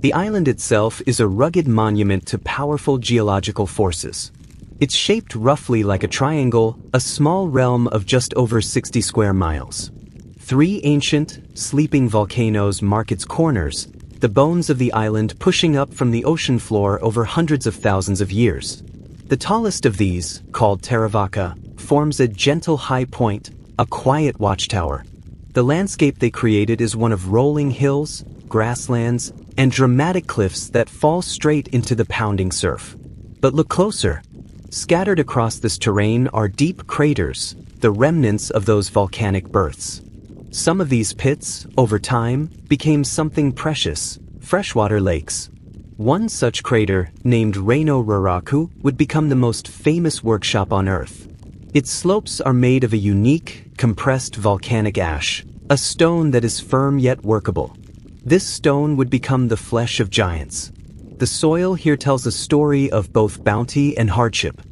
The island itself is a rugged monument to powerful geological forces. It's shaped roughly like a triangle, a small realm of just over 60 square miles. 3 ancient, sleeping volcanoes mark its corners, the bones of the island pushing up from the ocean floor over hundreds of thousands of years. The tallest of these, called Taravaka, forms a gentle high point, a quiet watchtower. The landscape they created is one of rolling hills, grasslands, and dramatic cliffs that fall straight into the pounding surf. But look closer. Scattered across this terrain are deep craters, the remnants of those volcanic births. Some of these pits, over time, became something precious, freshwater lakes. One such crater, named Reino Raraku, would become the most famous workshop on Earth. Its slopes are made of a unique, compressed volcanic ash, a stone that is firm yet workable. This stone would become the flesh of giants. The soil here tells a story of both bounty and hardship.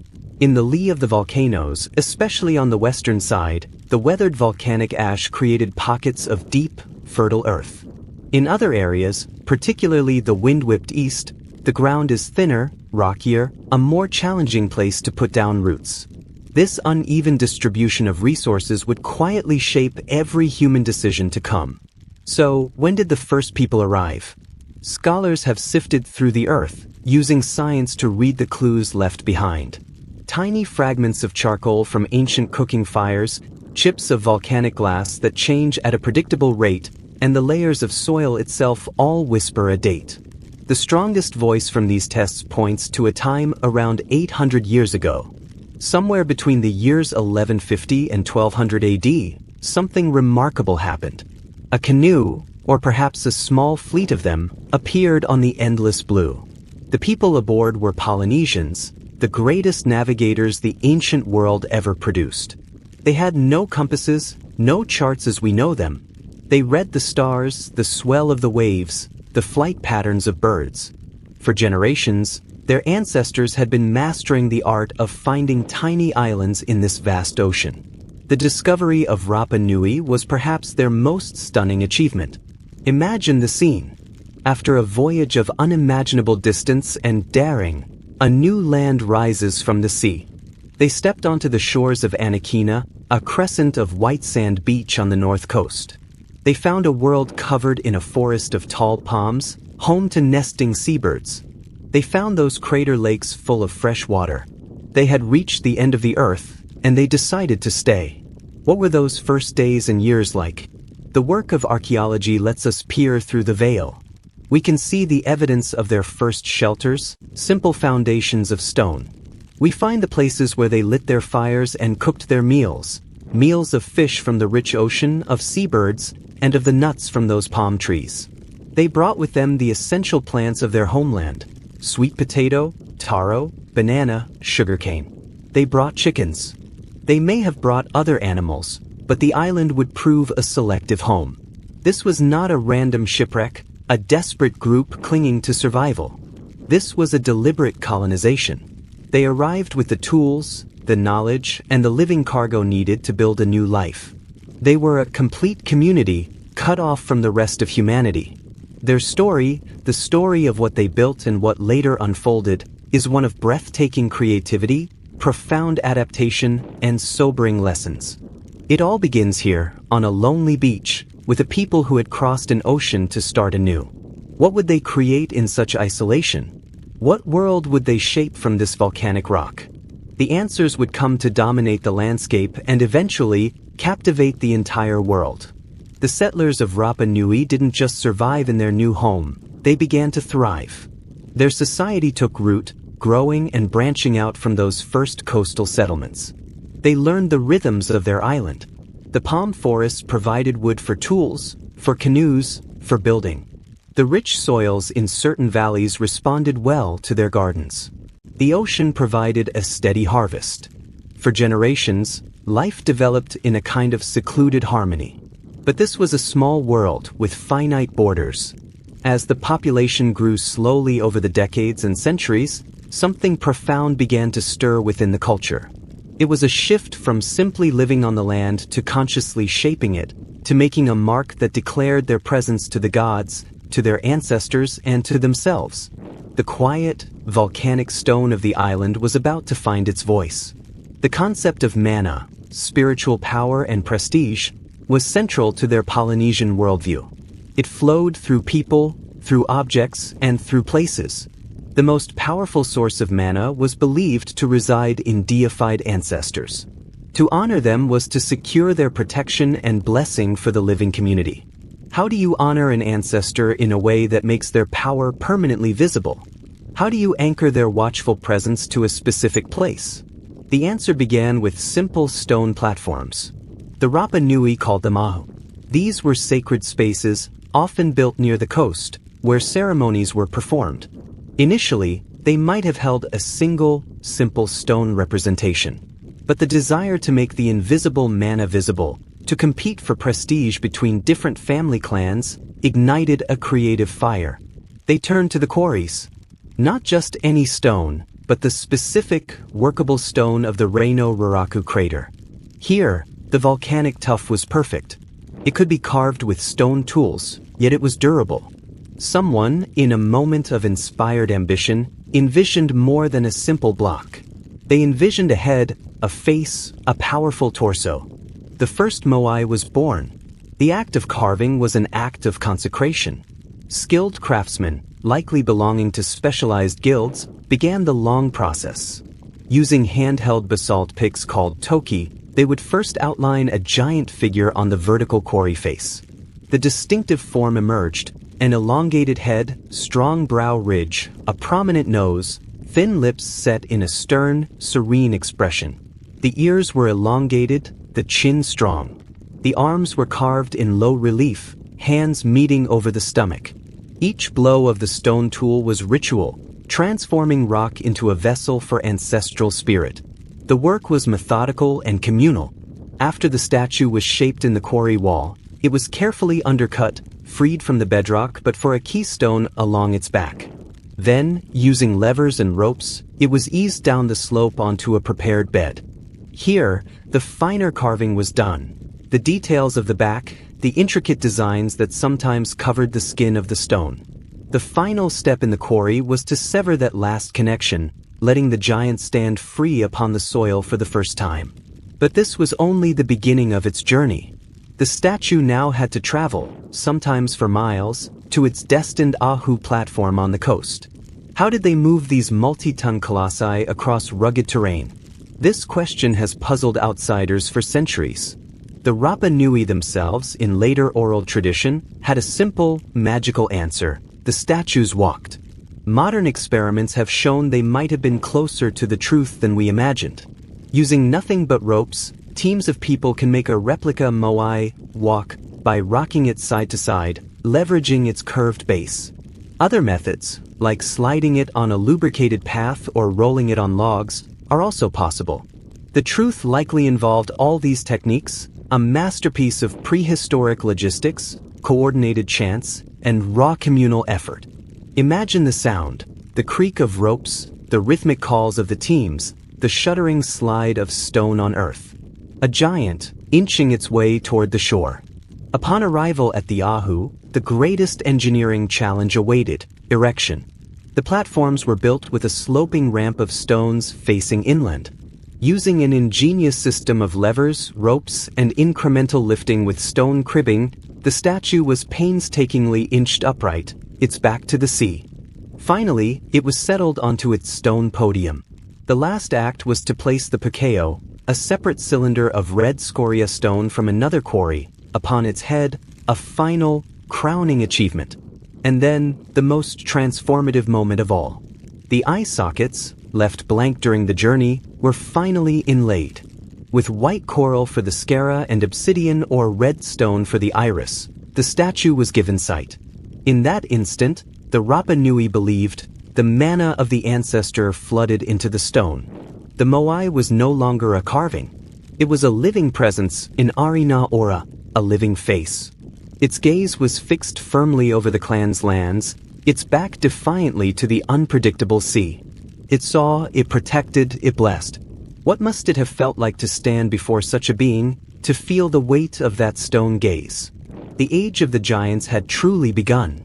In the lee of the volcanoes, especially on the western side, the weathered volcanic ash created pockets of deep, fertile earth. In other areas, particularly the wind-whipped east, the ground is thinner, rockier, a more challenging place to put down roots. This uneven distribution of resources would quietly shape every human decision to come. So, when did the first people arrive? Scholars have sifted through the earth, using science to read the clues left behind. Tiny fragments of charcoal from ancient cooking fires, chips of volcanic glass that change at a predictable rate, and the layers of soil itself all whisper a date. The strongest voice from these tests points to a time around 800 years ago. Somewhere between the years 1150 and 1200 AD, something remarkable happened. A canoe, or perhaps a small fleet of them, appeared on the endless blue. The people aboard were Polynesians, the greatest navigators the ancient world ever produced. They had no compasses, no charts as we know them. They read the stars, the swell of the waves, the flight patterns of birds. For generations, their ancestors had been mastering the art of finding tiny islands in this vast ocean. The discovery of Rapa Nui was perhaps their most stunning achievement. Imagine the scene. After a voyage of unimaginable distance and daring, a new land rises from the sea. They stepped onto the shores of Anakina, a crescent of white sand beach on the north coast. They found a world covered in a forest of tall palms, home to nesting seabirds. They found those crater lakes full of fresh water. They had reached the end of the earth, and they decided to stay. What were those first days and years like? The work of archaeology lets us peer through the veil. We can see the evidence of their first shelters, simple foundations of stone. We find the places where they lit their fires and cooked their meals of fish from the rich ocean, of seabirds, and of the nuts from those palm trees. They brought with them the essential plants of their homeland: sweet potato, taro, banana, sugarcane. They brought chickens. They may have brought other animals, but the island would prove a selective home. This was not a random shipwreck, a desperate group clinging to survival. This was a deliberate colonization. They arrived with the tools, the knowledge, and the living cargo needed to build a new life. They were a complete community, cut off from the rest of humanity. Their story, the story of what they built and what later unfolded, is one of breathtaking creativity, profound adaptation, and sobering lessons. It all begins here, on a lonely beach, with a people who had crossed an ocean to start anew. What would they create in such isolation? What world would they shape from this volcanic rock? The answers would come to dominate the landscape and eventually captivate the entire world. The settlers of Rapa Nui didn't just survive in their new home, they began to thrive. Their society took root, growing and branching out from those first coastal settlements. They learned the rhythms of their island. The palm forests provided wood for tools, for canoes, for building. The rich soils in certain valleys responded well to their gardens. The ocean provided a steady harvest. For generations, life developed in a kind of secluded harmony. But this was a small world with finite borders. As the population grew slowly over the decades and centuries, something profound began to stir within the culture. It was a shift from simply living on the land to consciously shaping it, to making a mark that declared their presence to the gods, to their ancestors and to themselves. The quiet, volcanic stone of the island was about to find its voice. The concept of mana, spiritual power and prestige, was central to their Polynesian worldview. It flowed through people, through objects, and through places. The most powerful source of mana was believed to reside in deified ancestors. To honor them was to secure their protection and blessing for the living community. How do you honor an ancestor in a way that makes their power permanently visible? How do you anchor their watchful presence to a specific place? The answer began with simple stone platforms. The Rapa Nui called them ahu. These were sacred spaces, often built near the coast, where ceremonies were performed. Initially, they might have held a single, simple stone representation. But the desire to make the invisible mana visible, to compete for prestige between different family clans, ignited a creative fire. They turned to the quarries. Not just any stone, but the specific, workable stone of the Reino Raraku crater. Here, the volcanic tuff was perfect. It could be carved with stone tools, yet it was durable. Someone, in a moment of inspired ambition, envisioned more than a simple block. They envisioned a head, a face, a powerful torso. The first moai was born. The act of carving was an act of consecration. Skilled craftsmen, likely belonging to specialized guilds, began the long process. Using handheld basalt picks called toki, they would first outline a giant figure on the vertical quarry face. The distinctive form emerged: an elongated head, strong brow ridge, a prominent nose, thin lips set in a stern, serene expression. The ears were elongated, the chin strong. The arms were carved in low relief, hands meeting over the stomach. Each blow of the stone tool was ritual, transforming rock into a vessel for ancestral spirit. The work was methodical and communal. After the statue was shaped in the quarry wall, it was carefully undercut, freed from the bedrock but for a keystone along its back. Then, using levers and ropes, it was eased down the slope onto a prepared bed. Here, the finer carving was done. The details of the back, the intricate designs that sometimes covered the skin of the stone. The final step in the quarry was to sever that last connection, letting the giant stand free upon the soil for the first time. But this was only the beginning of its journey. The statue now had to travel, sometimes for miles, to its destined ahu platform on the coast. How did they move these multi-ton colossi across rugged terrain? This question has puzzled outsiders for centuries. The Rapa Nui themselves, in later oral tradition, had a simple, magical answer: the statues walked. Modern experiments have shown they might have been closer to the truth than we imagined. Using nothing but ropes, teams of people can make a replica moai walk by rocking it side to side, leveraging its curved base. Other methods, like sliding it on a lubricated path or rolling it on logs, are also possible. The truth likely involved all these techniques, a masterpiece of prehistoric logistics, coordinated chance, and raw communal effort. Imagine the sound, the creak of ropes, the rhythmic calls of the teams, the shuddering slide of stone on earth. A giant, inching its way toward the shore. Upon arrival at the ahu, the greatest engineering challenge awaited: erection. The platforms were built with a sloping ramp of stones facing inland. Using an ingenious system of levers, ropes, and incremental lifting with stone cribbing, the statue was painstakingly inched upright, its back to the sea. Finally, it was settled onto its stone podium. The last act was to place the pukeo, a separate cylinder of red scoria stone from another quarry, upon its head, a final, crowning achievement. And then, the most transformative moment of all. The eye sockets, left blank during the journey, were finally inlaid. With white coral for the sclera and obsidian or red stone for the iris, the statue was given sight. In that instant, the Rapa Nui believed, the mana of the ancestor flooded into the stone. The moai was no longer a carving. It was a living presence in Arina Ora, a living face. Its gaze was fixed firmly over the clan's lands, its back defiantly to the unpredictable sea. It saw, it protected, it blessed. What must it have felt like to stand before such a being, to feel the weight of that stone gaze? The age of the giants had truly begun.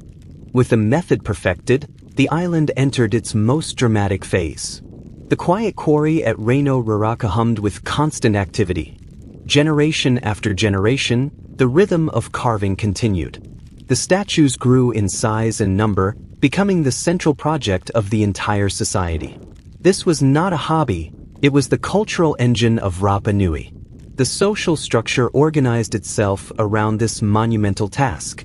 With the method perfected, the island entered its most dramatic phase. The quiet quarry at Reino Raraka hummed with constant activity. Generation after generation, the rhythm of carving continued. The statues grew in size and number, becoming the central project of the entire society. This was not a hobby, it was the cultural engine of Rapa Nui. The social structure organized itself around this monumental task.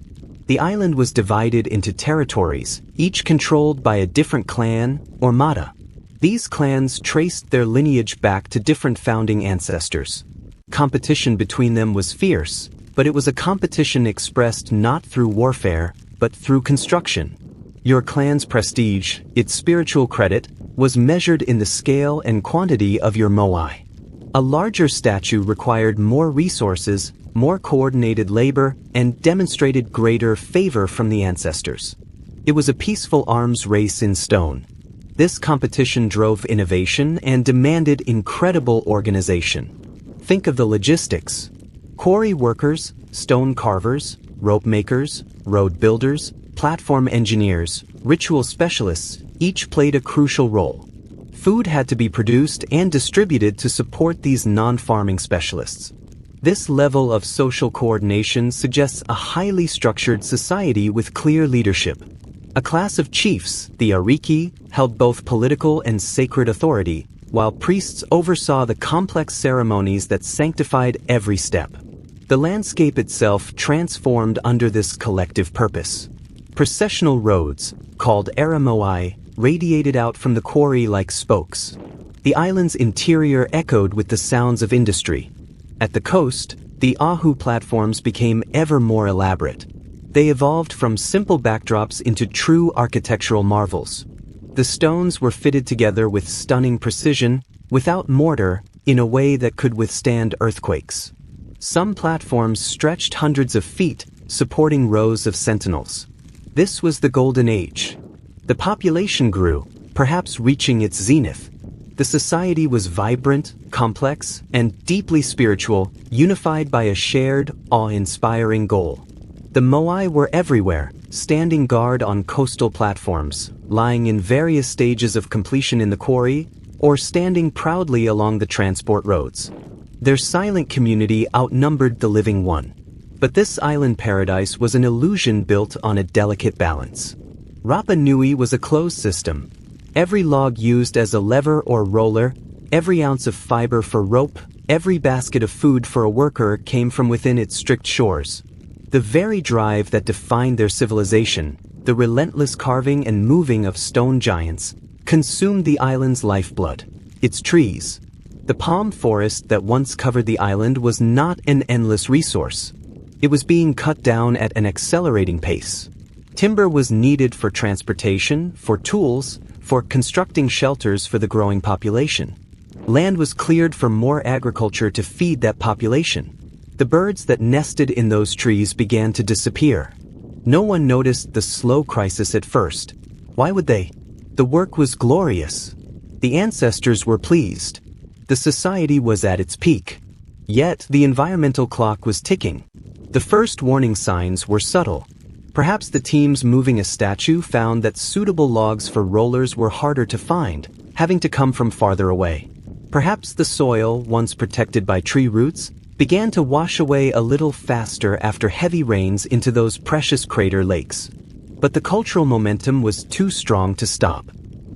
The island was divided into territories, each controlled by a different clan or mata. These clans traced their lineage back to different founding ancestors. Competition between them was fierce, but it was a competition expressed not through warfare, but through construction. Your clan's prestige, its spiritual credit, was measured in the scale and quantity of your moai. A larger statue required more resources, more coordinated labor, and demonstrated greater favor from the ancestors. It was a peaceful arms race in stone. This competition drove innovation and demanded incredible organization. Think of the logistics. Quarry workers, stone carvers, rope makers, road builders, platform engineers, ritual specialists, each played a crucial role. Food had to be produced and distributed to support these non-farming specialists. This level of social coordination suggests a highly structured society with clear leadership. A class of chiefs, the Ariki, held both political and sacred authority, while priests oversaw the complex ceremonies that sanctified every step. The landscape itself transformed under this collective purpose. Processional roads, called aramoai, radiated out from the quarry like spokes. The island's interior echoed with the sounds of industry. At the coast, the ahu platforms became ever more elaborate. They evolved from simple backdrops into true architectural marvels. The stones were fitted together with stunning precision, without mortar, in a way that could withstand earthquakes. Some platforms stretched hundreds of feet, supporting rows of sentinels. This was the Golden Age. The population grew, perhaps reaching its zenith. The society was vibrant, complex, and deeply spiritual, unified by a shared, awe-inspiring goal. The moai were everywhere, standing guard on coastal platforms, lying in various stages of completion in the quarry, or standing proudly along the transport roads. Their silent community outnumbered the living one. But this island paradise was an illusion built on a delicate balance. Rapa Nui was a closed system. Every log used as a lever or roller, every ounce of fiber for rope, every basket of food for a worker came from within its strict shores. The very drive that defined their civilization, the relentless carving and moving of stone giants, consumed the island's lifeblood, its trees. The palm forest that once covered the island was not an endless resource. It was being cut down at an accelerating pace. Timber was needed for transportation, for tools, for constructing shelters for the growing population. Land was cleared for more agriculture to feed that population. The birds that nested in those trees began to disappear. No one noticed the slow crisis at first. Why would they? The work was glorious. The ancestors were pleased. The society was at its peak. Yet the environmental clock was ticking. The first warning signs were subtle. Perhaps the teams moving a statue found that suitable logs for rollers were harder to find, having to come from farther away. Perhaps the soil, once protected by tree roots, began to wash away a little faster after heavy rains into those precious crater lakes. But the cultural momentum was too strong to stop.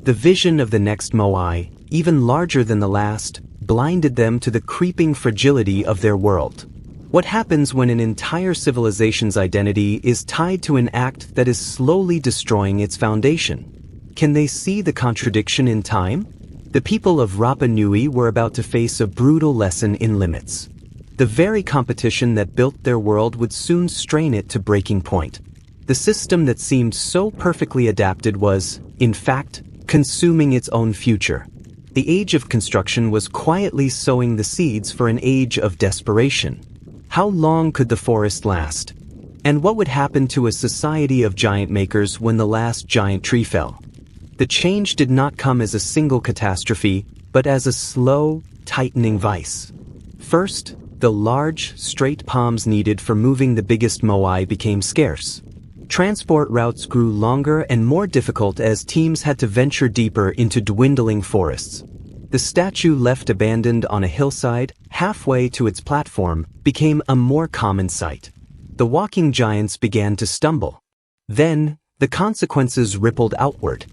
The vision of the next moai, even larger than the last, blinded them to the creeping fragility of their world. What happens when an entire civilization's identity is tied to an act that is slowly destroying its foundation? Can they see the contradiction in time? The people of Rapa Nui were about to face a brutal lesson in limits. The very competition that built their world would soon strain it to breaking point. The system that seemed so perfectly adapted was, in fact, consuming its own future. The age of construction was quietly sowing the seeds for an age of desperation. How long could the forest last? And what would happen to a society of giant makers when the last giant tree fell? The change did not come as a single catastrophe, but as a slow, tightening vice. First, the large, straight palms needed for moving the biggest moai became scarce. Transport routes grew longer and more difficult as teams had to venture deeper into dwindling forests. The statue left abandoned on a hillside, halfway to its platform, became a more common sight. The walking giants began to stumble. Then, the consequences rippled outward.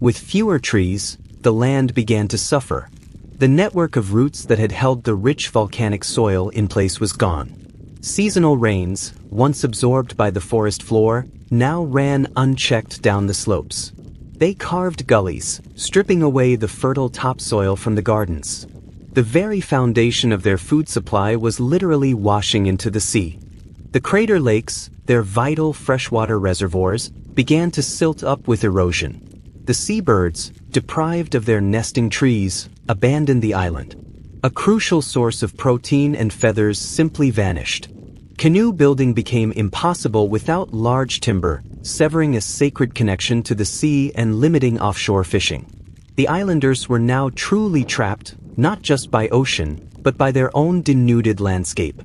With fewer trees, the land began to suffer. The network of roots that had held the rich volcanic soil in place was gone. Seasonal rains, once absorbed by the forest floor, now ran unchecked down the slopes. They carved gullies, stripping away the fertile topsoil from the gardens. The very foundation of their food supply was literally washing into the sea. The crater lakes, their vital freshwater reservoirs, began to silt up with erosion. The seabirds, deprived of their nesting trees, abandoned the island. A crucial source of protein and feathers simply vanished. Canoe building became impossible without large timber, severing a sacred connection to the sea and limiting offshore fishing. The islanders were now truly trapped, not just by ocean, but by their own denuded landscape.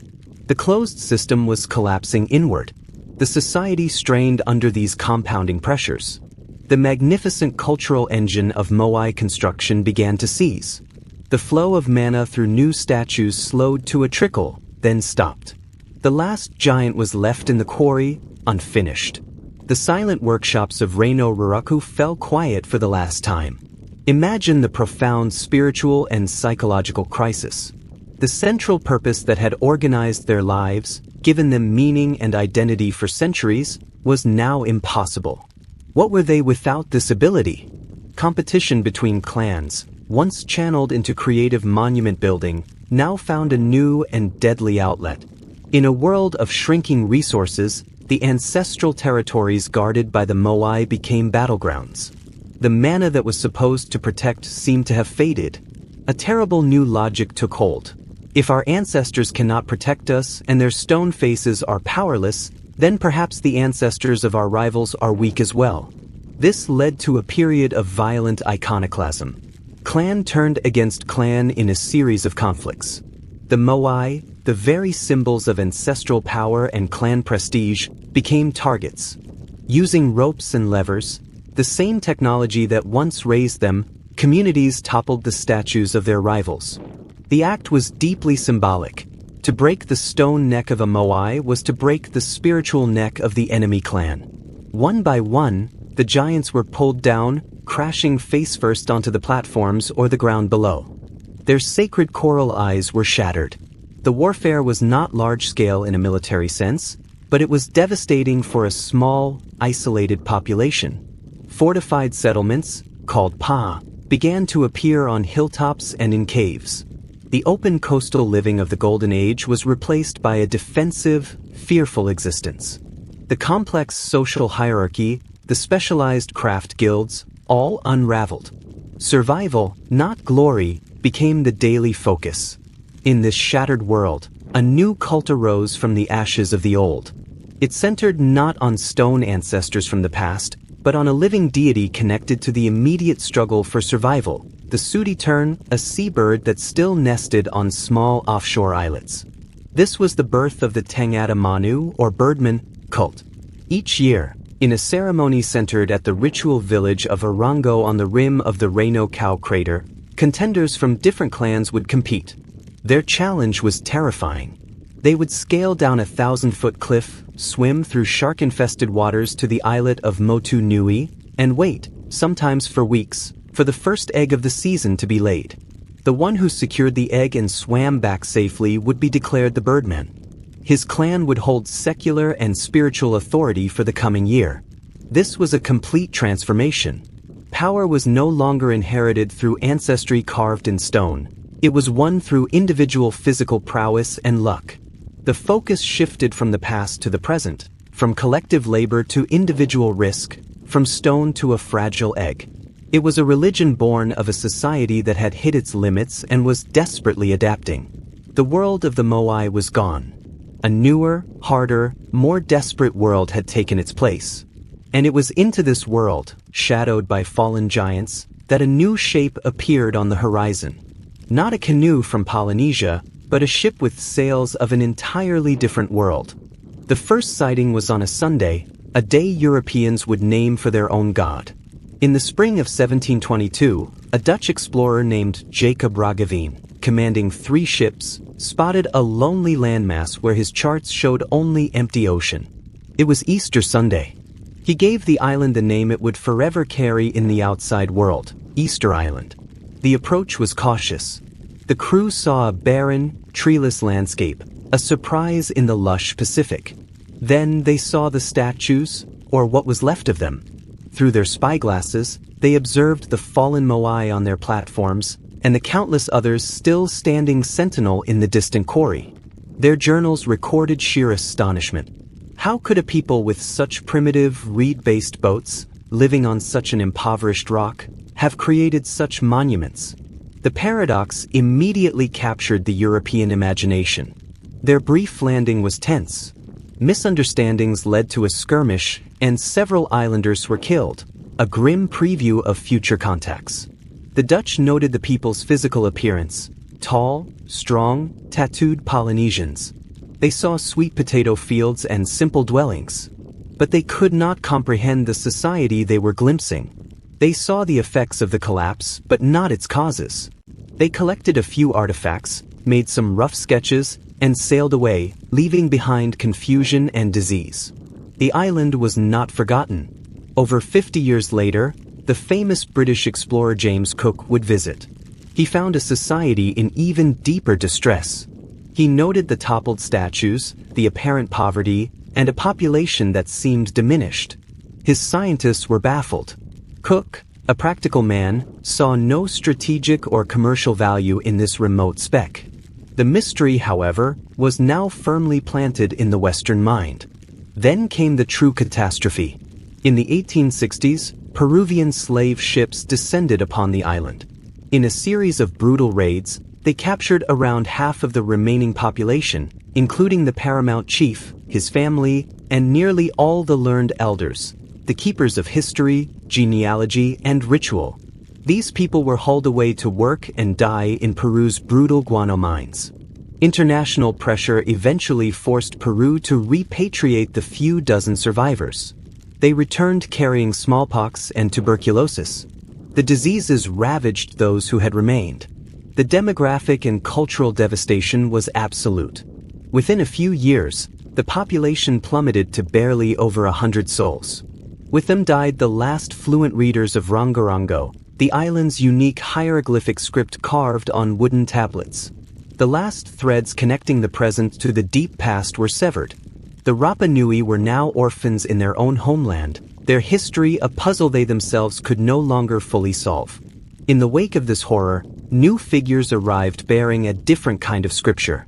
The closed system was collapsing inward. The society strained under these compounding pressures. The magnificent cultural engine of Moai construction began to seize. The flow of mana through new statues slowed to a trickle, then stopped. The last giant was left in the quarry, unfinished. The silent workshops of Reino Ruraku fell quiet for the last time. Imagine the profound spiritual and psychological crisis. The central purpose that had organized their lives, given them meaning and identity for centuries, was now impossible. What were they without this ability? Competition between clans, once channeled into creative monument building, now found a new and deadly outlet. In a world of shrinking resources, the ancestral territories guarded by the Moai became battlegrounds. The mana that was supposed to protect seemed to have faded. A terrible new logic took hold. If our ancestors cannot protect us and their stone faces are powerless, then perhaps the ancestors of our rivals are weak as well. This led to a period of violent iconoclasm. Clan turned against clan in a series of conflicts. The Moai, the very symbols of ancestral power and clan prestige, became targets. Using ropes and levers, the same technology that once raised them, communities toppled the statues of their rivals. The act was deeply symbolic. To break the stone neck of a Moai was to break the spiritual neck of the enemy clan. One by one, the giants were pulled down, crashing face first onto the platforms or the ground below. Their sacred coral eyes were shattered. The warfare was not large-scale in a military sense, but it was devastating for a small, isolated population. Fortified settlements, called pa, began to appear on hilltops and in caves. The open coastal living of the Golden Age was replaced by a defensive, fearful existence. The complex social hierarchy, the specialized craft guilds, all unraveled. Survival, not glory, became the daily focus. In this shattered world, a new cult arose from the ashes of the old. It centered not on stone ancestors from the past, but on a living deity connected to the immediate struggle for survival, the sooty tern, a seabird that still nested on small offshore islets. This was the birth of the Tangata Manu, or birdman, cult. Each year, in a ceremony centered at the ritual village of Arango on the rim of the Reino Cow crater, contenders from different clans would compete. Their challenge was terrifying. They would scale down a 1,000-foot cliff, swim through shark-infested waters to the islet of Rapa Nui, and wait, sometimes for weeks, for the first egg of the season to be laid. The one who secured the egg and swam back safely would be declared the birdman. His clan would hold secular and spiritual authority for the coming year. This was a complete transformation. Power was no longer inherited through ancestry carved in stone. It was won through individual physical prowess and luck. The focus shifted from the past to the present, from collective labor to individual risk, from stone to a fragile egg. It was a religion born of a society that had hit its limits and was desperately adapting. The world of the Moai was gone. A newer, harder, more desperate world had taken its place. And it was into this world, shadowed by fallen giants, that a new shape appeared on the horizon. Not a canoe from Polynesia, but a ship with sails of an entirely different world. The first sighting was on a Sunday, a day Europeans would name for their own god. In the spring of 1722, a Dutch explorer named Jacob Roggeveen, commanding 3 ships, spotted a lonely landmass where his charts showed only empty ocean. It was Easter Sunday. He gave the island the name it would forever carry in the outside world, Easter Island. The approach was cautious. The crew saw a barren, treeless landscape, a surprise in the lush Pacific. Then they saw the statues, or what was left of them. Through their spyglasses, they observed the fallen moai on their platforms, and the countless others still standing sentinel in the distant quarry. Their journals recorded sheer astonishment. How could a people with such primitive, reed-based boats, living on such an impoverished rock, have created such monuments? The paradox immediately captured the European imagination. Their brief landing was tense. Misunderstandings led to a skirmish, and several islanders were killed, a grim preview of future contacts. The Dutch noted the people's physical appearance: tall, strong, tattooed Polynesians. They saw sweet potato fields and simple dwellings. But they could not comprehend the society they were glimpsing. They saw the effects of the collapse, but not its causes. They collected a few artifacts, made some rough sketches, and sailed away, leaving behind confusion and disease. The island was not forgotten. Over 50 years later, the famous British explorer James Cook would visit. He found a society in even deeper distress. He noted the toppled statues, the apparent poverty, and a population that seemed diminished. His scientists were baffled. Cook, a practical man, saw no strategic or commercial value in this remote speck. The mystery, however, was now firmly planted in the Western mind. Then came the true catastrophe. In the 1860s, Peruvian slave ships descended upon the island. In a series of brutal raids, they captured around half of the remaining population, including the paramount chief, his family, and nearly all the learned elders, the keepers of history, genealogy, and ritual. These people were hauled away to work and die in Peru's brutal guano mines. International pressure eventually forced Peru to repatriate the few dozen survivors. They returned carrying smallpox and tuberculosis. The diseases ravaged those who had remained. The demographic and cultural devastation was absolute. Within a few years, the population plummeted to barely over 100 souls. With them died the last fluent readers of Rongorongo, the island's unique hieroglyphic script carved on wooden tablets. The last threads connecting the present to the deep past were severed. The Rapa Nui were now orphans in their own homeland, their history a puzzle they themselves could no longer fully solve. In the wake of this horror, new figures arrived bearing a different kind of scripture.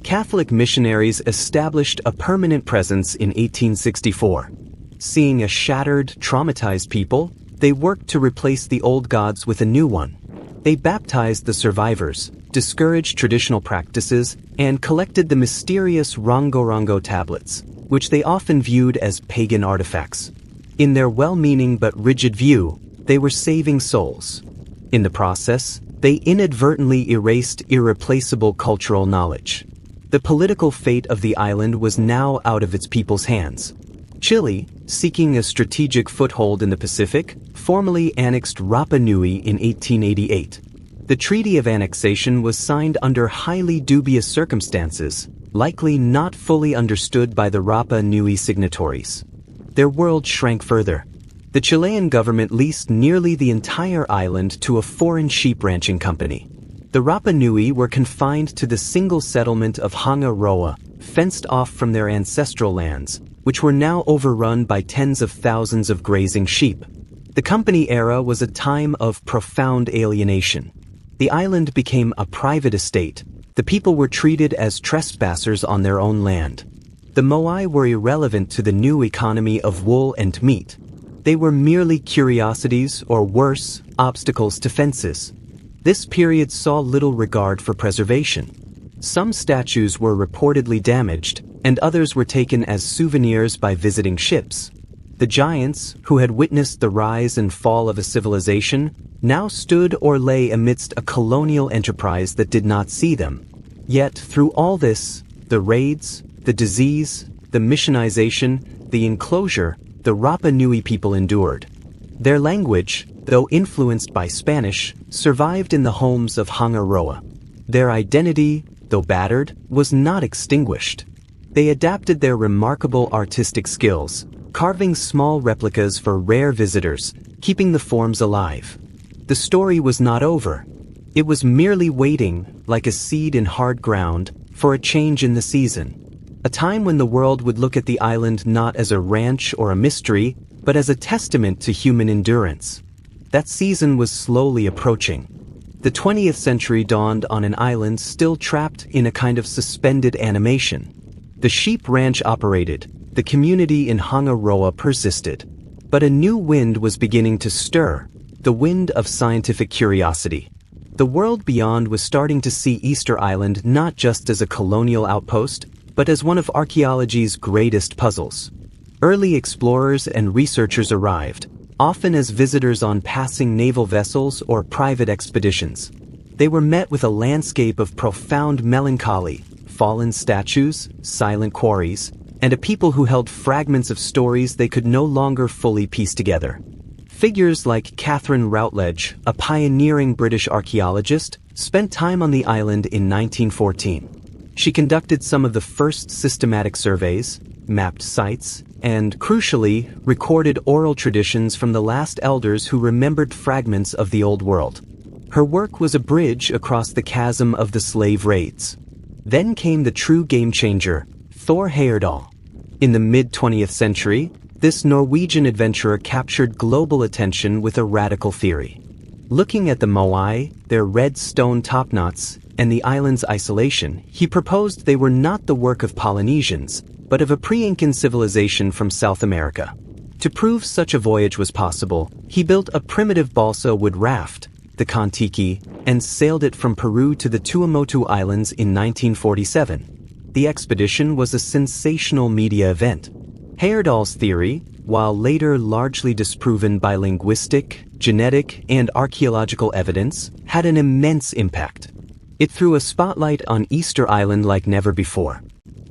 Catholic missionaries established a permanent presence in 1864. Seeing a shattered, traumatized people, they worked to replace the old gods with a new one. They baptized the survivors, discouraged traditional practices, and collected the mysterious Rongorongo tablets, which they often viewed as pagan artifacts. In their well-meaning but rigid view, they were saving souls. In the process, they inadvertently erased irreplaceable cultural knowledge. The political fate of the island was now out of its people's hands. Chile, seeking a strategic foothold in the Pacific, formally annexed Rapa Nui in 1888. The Treaty of Annexation was signed under highly dubious circumstances, likely not fully understood by the Rapa Nui signatories. Their world shrank further. The Chilean government leased nearly the entire island to a foreign sheep ranching company. The Rapa Nui were confined to the single settlement of Hanga Roa, fenced off from their ancestral lands, which were now overrun by tens of thousands of grazing sheep. The company era was a time of profound alienation. The island became a private estate. The people were treated as trespassers on their own land. The Moai were irrelevant to the new economy of wool and meat. They were merely curiosities, or worse, obstacles to fences. This period saw little regard for preservation. Some statues were reportedly damaged, and others were taken as souvenirs by visiting ships. The giants, who had witnessed the rise and fall of a civilization, now stood or lay amidst a colonial enterprise that did not see them. Yet, through all this, the raids, the disease, the missionization, the enclosure, the Rapa Nui people endured. Their language, though influenced by Spanish, survived in the homes of Hangaroa. Their identity, though battered, was not extinguished. They adapted their remarkable artistic skills, carving small replicas for rare visitors, keeping the forms alive. The story was not over. It was merely waiting, like a seed in hard ground, for a change in the season. A time when the world would look at the island not as a ranch or a mystery, but as a testament to human endurance. That season was slowly approaching. The 20th century dawned on an island still trapped in a kind of suspended animation. The sheep ranch operated, the community in Hangaroa persisted. But a new wind was beginning to stir, the wind of scientific curiosity. The world beyond was starting to see Easter Island not just as a colonial outpost, but as one of archaeology's greatest puzzles. Early explorers and researchers arrived, often as visitors on passing naval vessels or private expeditions. They were met with a landscape of profound melancholy, fallen statues, silent quarries, and a people who held fragments of stories they could no longer fully piece together. Figures like Catherine Routledge, a pioneering British archaeologist, spent time on the island in 1914. She conducted some of the first systematic surveys, mapped sites, and, crucially, recorded oral traditions from the last elders who remembered fragments of the Old World. Her work was a bridge across the chasm of the slave raids. Then came the true game-changer, Thor Heyerdahl. In the mid-20th century, this Norwegian adventurer captured global attention with a radical theory. Looking at the moai, their red stone topknots, and the island's isolation, he proposed they were not the work of Polynesians, but of a pre-Incan civilization from South America. To prove such a voyage was possible, he built a primitive balsa wood raft, the Kontiki, and sailed it from Peru to the Tuamotu Islands in 1947. The expedition was a sensational media event. Heyerdahl's theory, while later largely disproven by linguistic, genetic, and archaeological evidence, had an immense impact. It threw a spotlight on Easter Island like never before.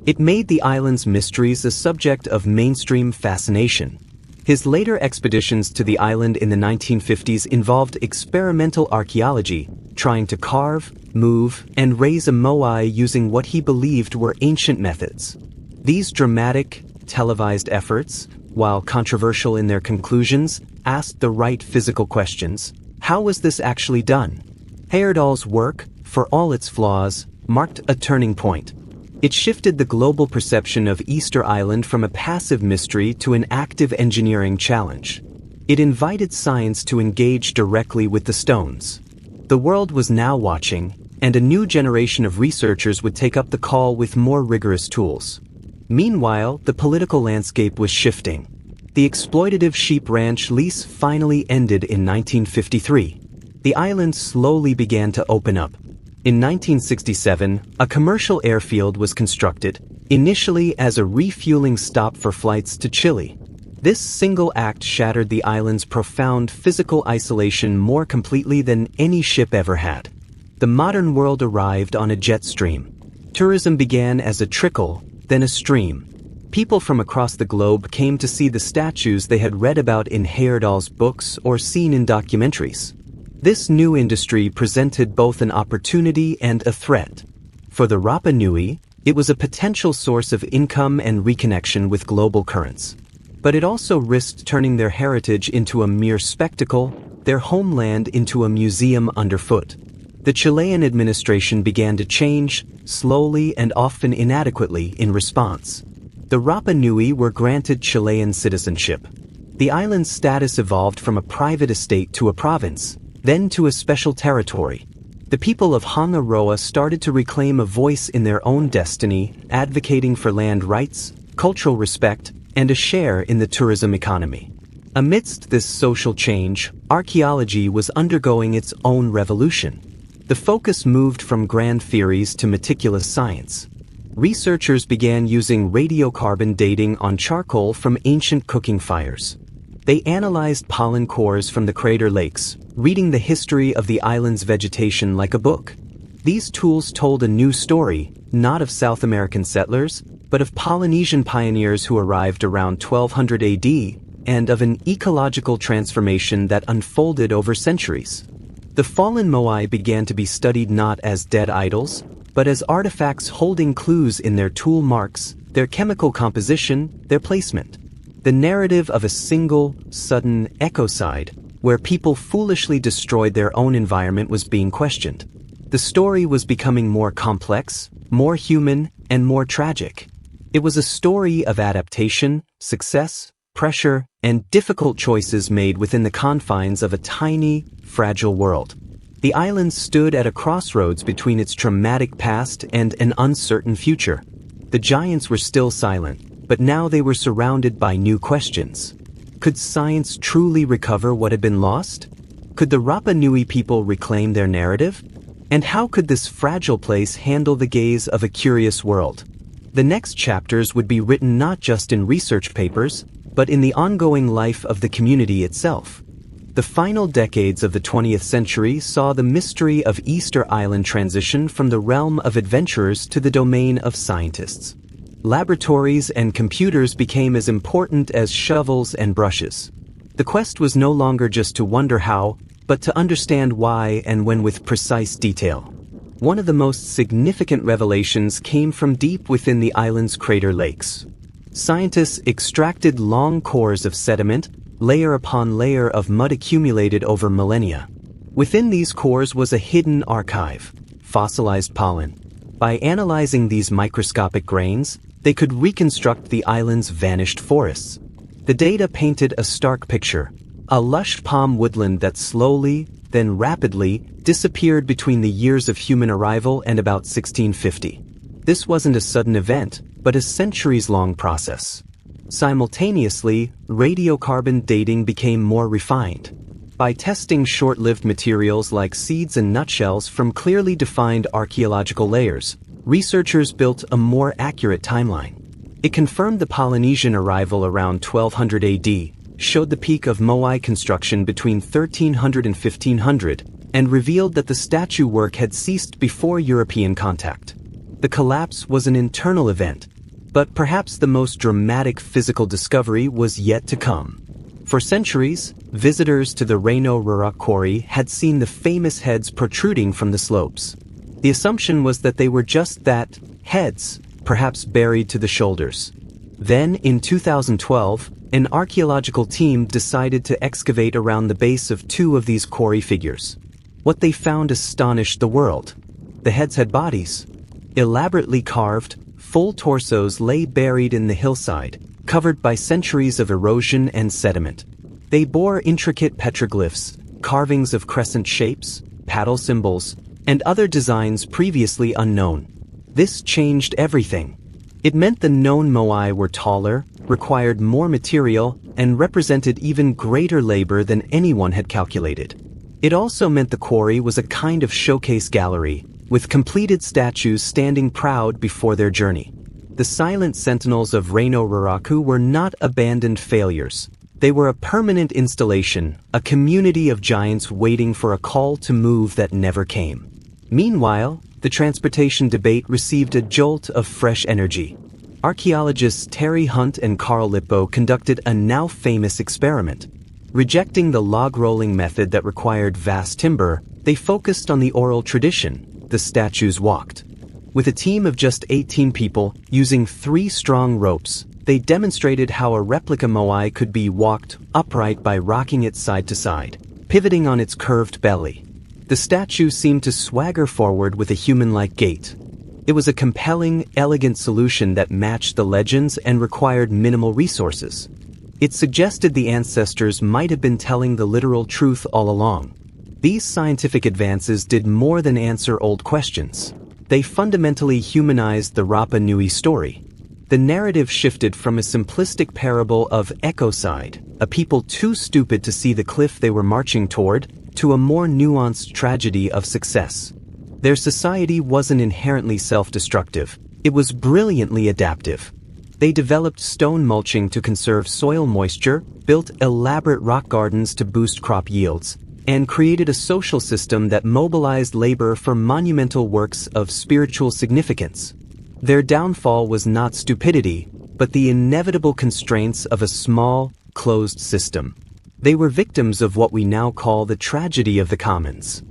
It made the island's mysteries a subject of mainstream fascination. His later expeditions to the island in the 1950s involved experimental archaeology, trying to carve, move, and raise a moai using what he believed were ancient methods. These dramatic, televised efforts, while controversial in their conclusions, asked the right physical questions. How was this actually done? Heyerdahl's work, for all its flaws, marked a turning point. It shifted the global perception of Easter Island from a passive mystery to an active engineering challenge. It invited science to engage directly with the stones. The world was now watching, and a new generation of researchers would take up the call with more rigorous tools. Meanwhile, the political landscape was shifting. The exploitative sheep ranch lease finally ended in 1953. The island slowly began to open up. In 1967, a commercial airfield was constructed, initially as a refueling stop for flights to Chile. This single act shattered the island's profound physical isolation more completely than any ship ever had. The modern world arrived on a jet stream. Tourism began as a trickle, then a stream. People from across the globe came to see the statues they had read about in Heyerdahl's books or seen in documentaries. This new industry presented both an opportunity and a threat. For the Rapa Nui, it was a potential source of income and reconnection with global currents. But it also risked turning their heritage into a mere spectacle, their homeland into a museum underfoot. The Chilean administration began to change, slowly and often inadequately, in response. The Rapa Nui were granted Chilean citizenship. The island's status evolved from a private estate to a province, then to a special territory. The people of Hangaroa started to reclaim a voice in their own destiny, advocating for land rights, cultural respect, and a share in the tourism economy. Amidst this social change, archaeology was undergoing its own revolution. The focus moved from grand theories to meticulous science. Researchers began using radiocarbon dating on charcoal from ancient cooking fires. They analyzed pollen cores from the crater lakes, reading the history of the island's vegetation like a book. These tools told a new story, not of South American settlers, but of Polynesian pioneers who arrived around 1200 AD, and of an ecological transformation that unfolded over centuries. The fallen moai began to be studied not as dead idols, but as artifacts holding clues in their tool marks, their chemical composition, their placement. The narrative of a single, sudden ecocide, where people foolishly destroyed their own environment, was being questioned. The story was becoming more complex, more human, and more tragic. It was a story of adaptation, success, pressure, and difficult choices made within the confines of a tiny, fragile world. The island stood at a crossroads between its traumatic past and an uncertain future. The giants were still silent, but now they were surrounded by new questions. Could science truly recover what had been lost? Could the Rapa Nui people reclaim their narrative? And how could this fragile place handle the gaze of a curious world? The next chapters would be written not just in research papers, but in the ongoing life of the community itself. The final decades of the 20th century saw the mystery of Easter Island transition from the realm of adventurers to the domain of scientists. Laboratories and computers became as important as shovels and brushes. The quest was no longer just to wonder how, but to understand why and when with precise detail. One of the most significant revelations came from deep within the island's crater lakes. Scientists extracted long cores of sediment, layer upon layer of mud accumulated over millennia. Within these cores was a hidden archive, fossilized pollen. By analyzing these microscopic grains, they could reconstruct the island's vanished forests. The data painted a stark picture, a lush palm woodland that slowly, then rapidly, disappeared between the years of human arrival and about 1650. This wasn't a sudden event, but a centuries-long process. Simultaneously, radiocarbon dating became more refined. By testing short-lived materials like seeds and nutshells from clearly defined archaeological layers, researchers built a more accurate timeline. It confirmed the Polynesian arrival around 1200 AD, showed the peak of moai construction between 1300 and 1500, and revealed that the statue work had ceased before European contact. The collapse was an internal event, but perhaps the most dramatic physical discovery was yet to come. For centuries, visitors to the Rapa Nui quarry had seen the famous heads protruding from the slopes. The assumption was that they were just that, heads, perhaps buried to the shoulders. Then, in 2012, an archaeological team decided to excavate around the base of two of these quarry figures. What they found astonished the world. The heads had bodies. Elaborately carved, full torsos lay buried in the hillside, covered by centuries of erosion and sediment. They bore intricate petroglyphs, carvings of crescent shapes, paddle symbols, and other designs previously unknown. This changed everything. It meant the known moai were taller, required more material, and represented even greater labor than anyone had calculated. It also meant the quarry was a kind of showcase gallery, with completed statues standing proud before their journey. The silent sentinels of Rapa Nui were not abandoned failures. They were a permanent installation, a community of giants waiting for a call to move that never came. Meanwhile, the transportation debate received a jolt of fresh energy. Archaeologists Terry Hunt and Carl Lippo conducted a now famous experiment. Rejecting the log-rolling method that required vast timber, they focused on the oral tradition. The statues walked. With a team of just 18 people, using 3 strong ropes, they demonstrated how a replica moai could be walked upright by rocking it side to side, pivoting on its curved belly. The statue seemed to swagger forward with a human-like gait. It was a compelling, elegant solution that matched the legends and required minimal resources. It suggested the ancestors might have been telling the literal truth all along. These scientific advances did more than answer old questions. They fundamentally humanized the Rapa Nui story. The narrative shifted from a simplistic parable of ecocide, a people too stupid to see the cliff they were marching toward, to a more nuanced tragedy of success. Their society wasn't inherently self-destructive. It was brilliantly adaptive. They developed stone mulching to conserve soil moisture, built elaborate rock gardens to boost crop yields, and created a social system that mobilized labor for monumental works of spiritual significance. Their downfall was not stupidity, but the inevitable constraints of a small, closed system. They were victims of what we now call the tragedy of the commons.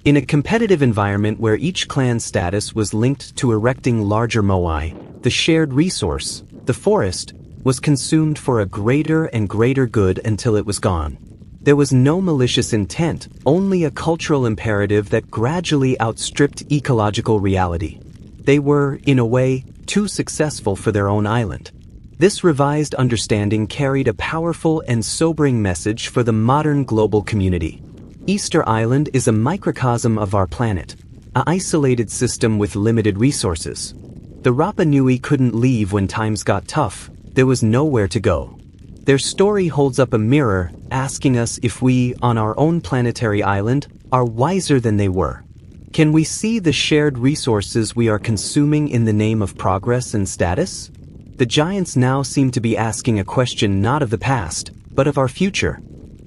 In a competitive environment where each clan's status was linked to erecting larger moai, the shared resource, the forest, was consumed for a greater and greater good until it was gone. There was no malicious intent, only a cultural imperative that gradually outstripped ecological reality. They were, in a way, too successful for their own island. This revised understanding carried a powerful and sobering message for the modern global community. Easter Island is a microcosm of our planet, an isolated system with limited resources. The Rapa Nui couldn't leave when times got tough. There was nowhere to go. Their story holds up a mirror, asking us if we, on our own planetary island, are wiser than they were. Can we see the shared resources we are consuming in the name of progress and status? The giants now seem to be asking a question not of the past, but of our future.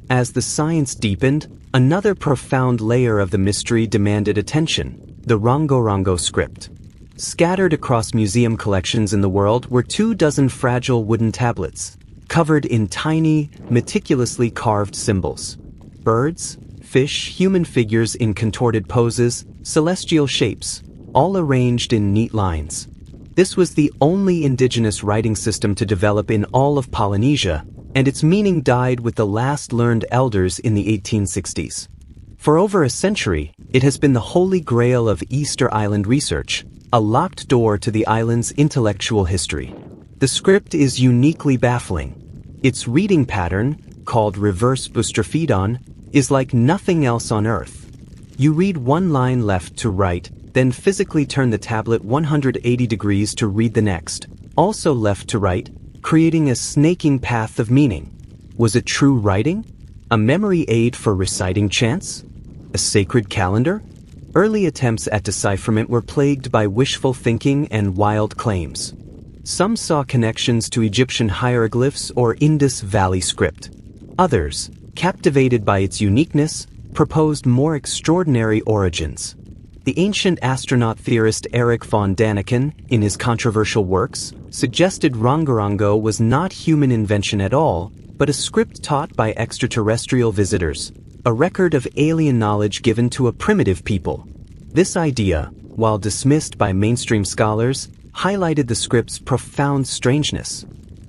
As the science deepened, another profound layer of the mystery demanded attention: the Rongorongo script. Scattered across museum collections in the world were 24 fragile wooden tablets, covered in tiny, meticulously carved symbols. Birds, fish, human figures in contorted poses, celestial shapes, all arranged in neat lines. This was the only indigenous writing system to develop in all of Polynesia, and its meaning died with the last learned elders in the 1860s. For over a century, it has been the holy grail of Easter Island research, a locked door to the island's intellectual history. The script is uniquely baffling. Its reading pattern, called reverse boustrophedon, is like nothing else on Earth. You read one line left to right, then physically turn the tablet 180 degrees to read the next, also left to right, creating a snaking path of meaning. Was it true writing? A memory aid for reciting chants? A sacred calendar? Early attempts at decipherment were plagued by wishful thinking and wild claims. Some saw connections to Egyptian hieroglyphs or Indus Valley script. Others, captivated by its uniqueness, proposed more extraordinary origins. The ancient astronaut theorist Eric von Daniken, in his controversial works, suggested Rongorongo was not human invention at all, but a script taught by extraterrestrial visitors, a record of alien knowledge given to a primitive people. This idea, while dismissed by mainstream scholars, highlighted the script's profound strangeness.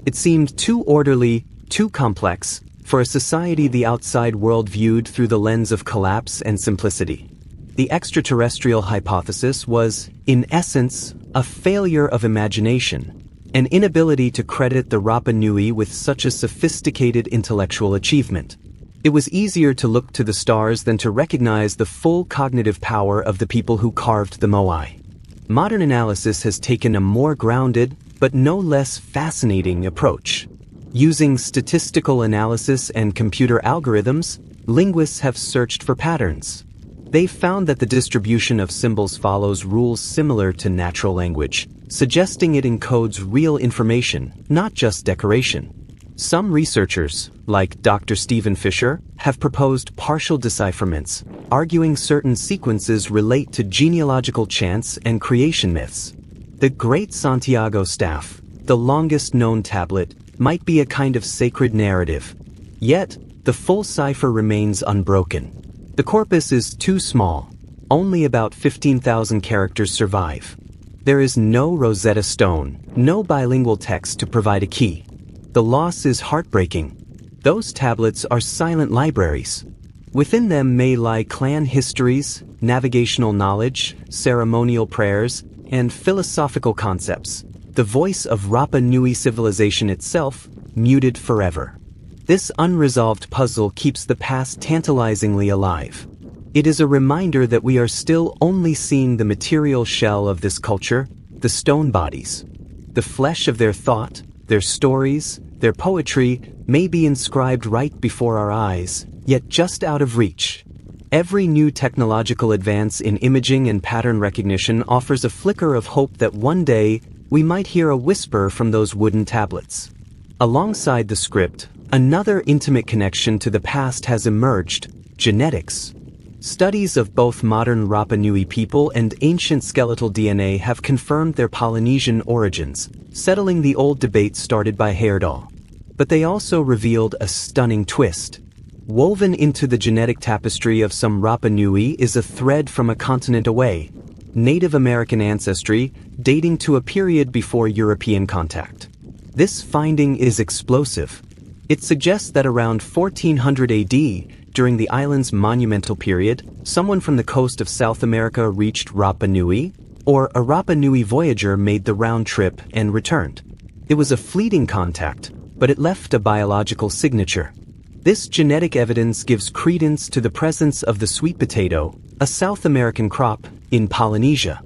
It seemed too orderly, too complex, for a society the outside world viewed through the lens of collapse and simplicity. The extraterrestrial hypothesis was, in essence, a failure of imagination, an inability to credit the Rapa Nui with such a sophisticated intellectual achievement. It was easier to look to the stars than to recognize the full cognitive power of the people who carved the moai. Modern analysis has taken a more grounded, but no less fascinating approach. Using statistical analysis and computer algorithms, linguists have searched for patterns. They've found that the distribution of symbols follows rules similar to natural language, suggesting it encodes real information, not just decoration. Some researchers, like Dr. Stephen Fisher, have proposed partial decipherments, arguing certain sequences relate to genealogical chants and creation myths. The Great Santiago Staff, the longest known tablet, might be a kind of sacred narrative. Yet, the full cipher remains unbroken. The corpus is too small. Only about 15,000 characters survive. There is no Rosetta Stone, no bilingual text to provide a key. The loss is heartbreaking. Those tablets are silent libraries. Within them may lie clan histories, navigational knowledge, ceremonial prayers, and philosophical concepts. The voice of Rapa Nui civilization itself, muted forever. This unresolved puzzle keeps the past tantalizingly alive. It is a reminder that we are still only seeing the material shell of this culture, the stone bodies. The flesh of their thought, their stories, their poetry may be inscribed right before our eyes, yet just out of reach. Every new technological advance in imaging and pattern recognition offers a flicker of hope that one day we might hear a whisper from those wooden tablets. Alongside the script, another intimate connection to the past has emerged: genetics. Studies of both modern Rapa Nui people and ancient skeletal DNA have confirmed their Polynesian origins, settling the old debate started by Heyerdahl. But they also revealed a stunning twist. Woven into the genetic tapestry of some Rapa Nui is a thread from a continent away, Native American ancestry dating to a period before European contact. This finding is explosive. It suggests that around 1400 AD, during the island's monumental period, someone from the coast of South America reached Rapa Nui, or a Rapa Nui voyager made the round trip and returned. It was a fleeting contact, but it left a biological signature. This genetic evidence gives credence to the presence of the sweet potato, a South American crop, in Polynesia.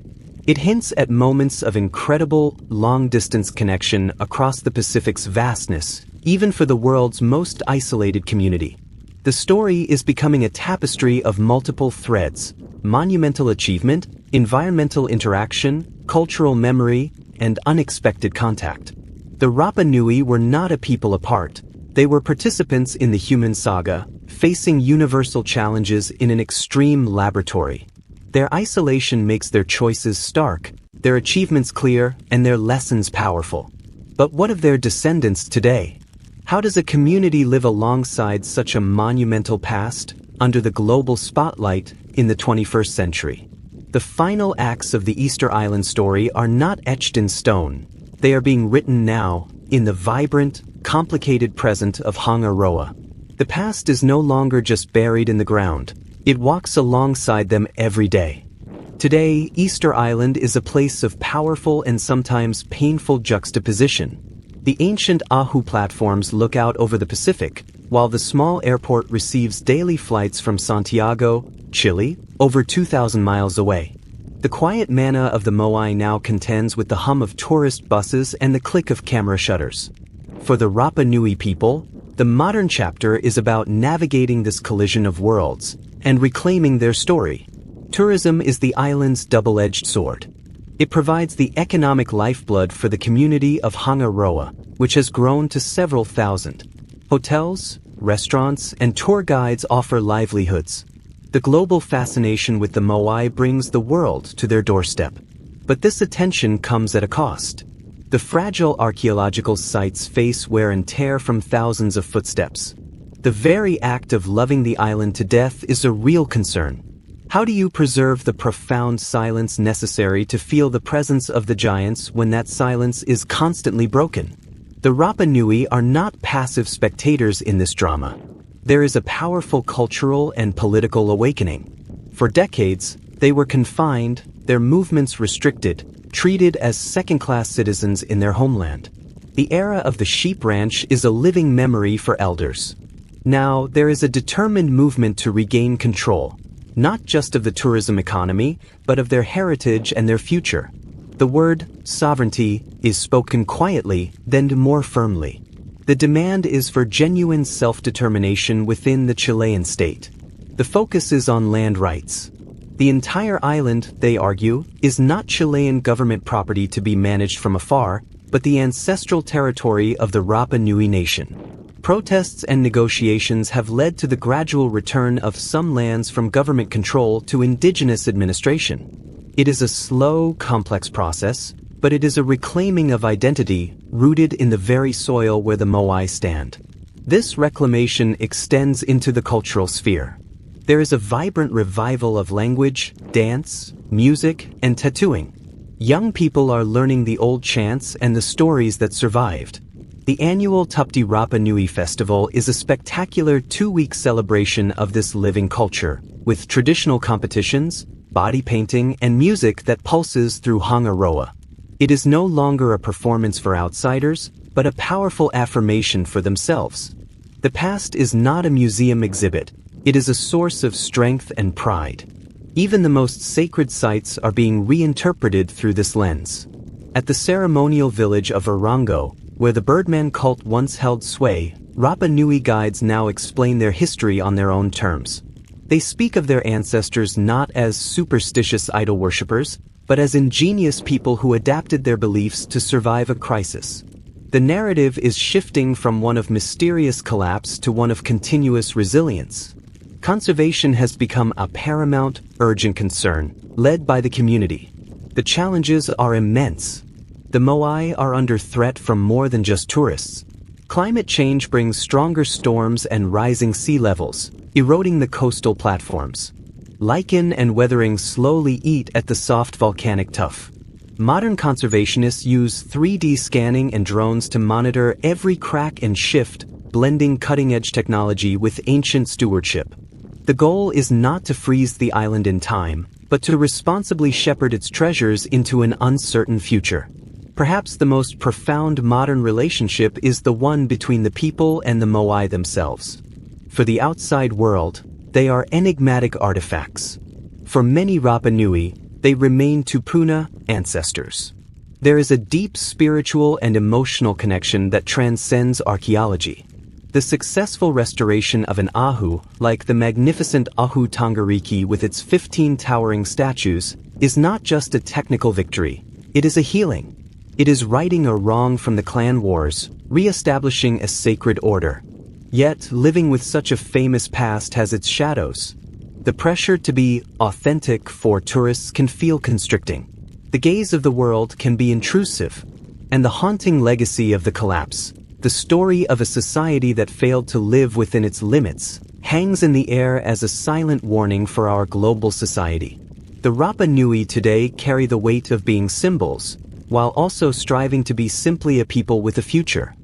It hints at moments of incredible, long-distance connection across the Pacific's vastness, even for the world's most isolated community. The story is becoming a tapestry of multiple threads: monumental achievement, environmental interaction, cultural memory, and unexpected contact. The Rapa Nui were not a people apart. They were participants in the human saga, facing universal challenges in an extreme laboratory. Their isolation makes their choices stark, their achievements clear, and their lessons powerful. But what of their descendants today? How does a community live alongside such a monumental past, under the global spotlight, in the 21st century? The final acts of the Easter Island story are not etched in stone. They are being written now, in the vibrant, complicated present of Hangaroa. The past is no longer just buried in the ground. It walks alongside them every day. Today, Easter Island is a place of powerful and sometimes painful juxtaposition. The ancient Ahu platforms look out over the Pacific, while the small airport receives daily flights from Santiago, Chile, over 2,000 miles away. The quiet manna of the Moai now contends with the hum of tourist buses and the click of camera shutters. For the Rapa Nui people, the modern chapter is about navigating this collision of worlds and reclaiming their story. Tourism is the island's double-edged sword. It provides the economic lifeblood for the community of Hangaroa, which has grown to several thousand. Hotels, restaurants, and tour guides offer livelihoods. The global fascination with the Moai brings the world to their doorstep. But this attention comes at a cost. The fragile archaeological sites face wear and tear from thousands of footsteps. The very act of loving the island to death is a real concern. How do you preserve the profound silence necessary to feel the presence of the giants when that silence is constantly broken? The Rapa Nui are not passive spectators in this drama. There is a powerful cultural and political awakening. For decades, they were confined, their movements restricted, treated as second-class citizens in their homeland. The era of the sheep ranch is a living memory for elders. Now, there is a determined movement to regain control, not just of the tourism economy, but of their heritage and their future. The word sovereignty is spoken quietly, then more firmly. The demand is for genuine self-determination within the Chilean state. The focus is on land rights. The entire island, they argue, is not Chilean government property to be managed from afar, but the ancestral territory of the Rapa Nui nation. Protests and negotiations have led to the gradual return of some lands from government control to indigenous administration. It is a slow, complex process, but it is a reclaiming of identity rooted in the very soil where the Moai stand. This reclamation extends into the cultural sphere. There is a vibrant revival of language, dance, music, and tattooing. Young people are learning the old chants and the stories that survived. The annual Tupti Rapa Nui Festival is a spectacular 2-week celebration of this living culture, with traditional competitions, body painting, and music that pulses through Hangaroa. It is no longer a performance for outsiders, but a powerful affirmation for themselves. The past is not a museum exhibit, it is a source of strength and pride. Even the most sacred sites are being reinterpreted through this lens. At the ceremonial village of Orango, where the Birdman cult once held sway, Rapa Nui guides now explain their history on their own terms. They speak of their ancestors not as superstitious idol worshippers, but as ingenious people who adapted their beliefs to survive a crisis. The narrative is shifting from one of mysterious collapse to one of continuous resilience. Conservation has become a paramount, urgent concern, led by the community. The challenges are immense. The Moai are under threat from more than just tourists. Climate change brings stronger storms and rising sea levels, eroding the coastal platforms. Lichen and weathering slowly eat at the soft volcanic tuff. Modern conservationists use 3D scanning and drones to monitor every crack and shift, blending cutting-edge technology with ancient stewardship. The goal is not to freeze the island in time, but to responsibly shepherd its treasures into an uncertain future. Perhaps the most profound modern relationship is the one between the people and the Moai themselves. For the outside world, they are enigmatic artifacts. For many Rapa Nui, they remain Tupuna ancestors. There is a deep spiritual and emotional connection that transcends archaeology. The successful restoration of an ahu, like the magnificent Ahu Tongariki with its 15 towering statues, is not just a technical victory, it is a healing. It is righting a wrong from the clan wars, re-establishing a sacred order. Yet, living with such a famous past has its shadows. The pressure to be authentic for tourists can feel constricting. The gaze of the world can be intrusive. And the haunting legacy of the collapse, the story of a society that failed to live within its limits, hangs in the air as a silent warning for our global society. The Rapa Nui today carry the weight of being symbols, while also striving to be simply a people with a future.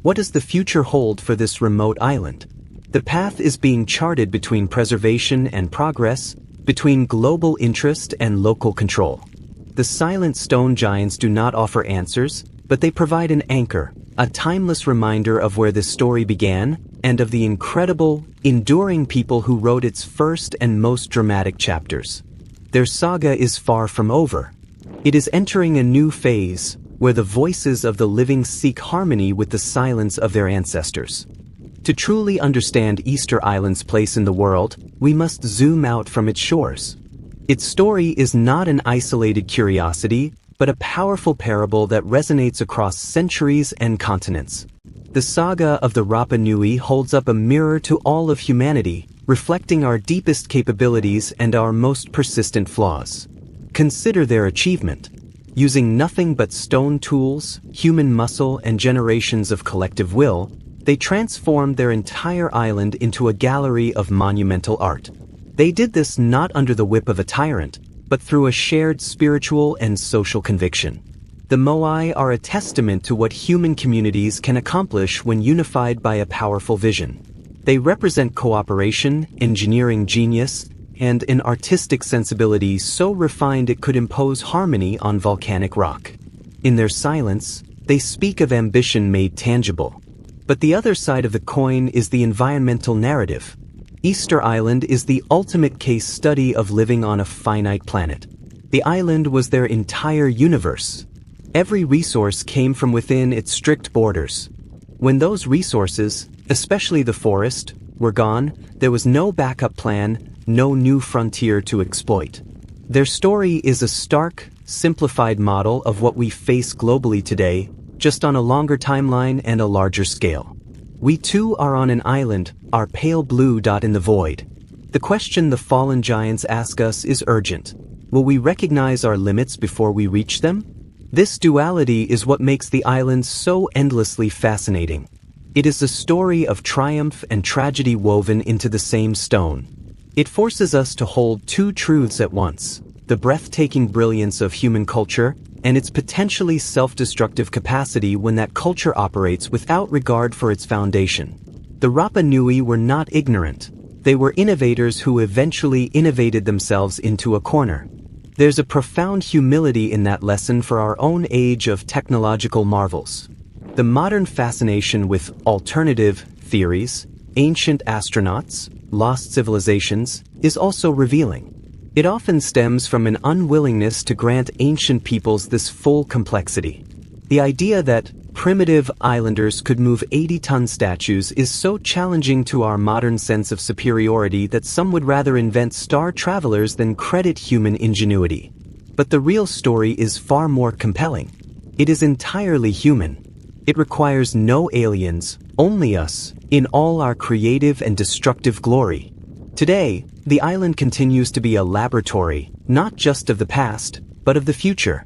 What does the future hold for this remote island? The path is being charted between preservation and progress, between global interest and local control. The silent stone giants do not offer answers, but they provide an anchor, a timeless reminder of where this story began, and of the incredible, enduring people who wrote its first and most dramatic chapters. Their saga is far from over. It is entering a new phase, where the voices of the living seek harmony with the silence of their ancestors. To truly understand Easter Island's place in the world, we must zoom out from its shores. Its story is not an isolated curiosity, but a powerful parable that resonates across centuries and continents. The saga of the Rapa Nui holds up a mirror to all of humanity, reflecting our deepest capabilities and our most persistent flaws. Consider their achievement. Using nothing but stone tools, human muscle, and generations of collective will, they transformed their entire island into a gallery of monumental art. They did this not under the whip of a tyrant, but through a shared spiritual and social conviction. The Moai are a testament to what human communities can accomplish when unified by a powerful vision. They represent cooperation, engineering genius, and an artistic sensibility so refined it could impose harmony on volcanic rock. In their silence, they speak of ambition made tangible. But the other side of the coin is the environmental narrative. Easter Island is the ultimate case study of living on a finite planet. The island was their entire universe. Every resource came from within its strict borders. When those resources, especially the forest, were gone, there was no backup plan, no new frontier to exploit. Their story is a stark, simplified model of what we face globally today, just on a longer timeline and a larger scale. We too are on an island, our pale blue dot in the void. The question the fallen giants ask us is urgent. Will we recognize our limits before we reach them? This duality is what makes the island so endlessly fascinating. It is a story of triumph and tragedy woven into the same stone. It forces us to hold two truths at once: the breathtaking brilliance of human culture and its potentially self-destructive capacity when that culture operates without regard for its foundation. The Rapa Nui were not ignorant. They were innovators who eventually innovated themselves into a corner. There's a profound humility in that lesson for our own age of technological marvels. The modern fascination with alternative theories, ancient astronauts, lost civilizations, is also revealing. It often stems from an unwillingness to grant ancient peoples this full complexity. The idea that primitive islanders could move 80-ton statues is so challenging to our modern sense of superiority that some would rather invent star travelers than credit human ingenuity. But the real story is far more compelling. It is entirely human. It requires no aliens, only us, in all our creative and destructive glory. Today, the island continues to be a laboratory, not just of the past, but of the future.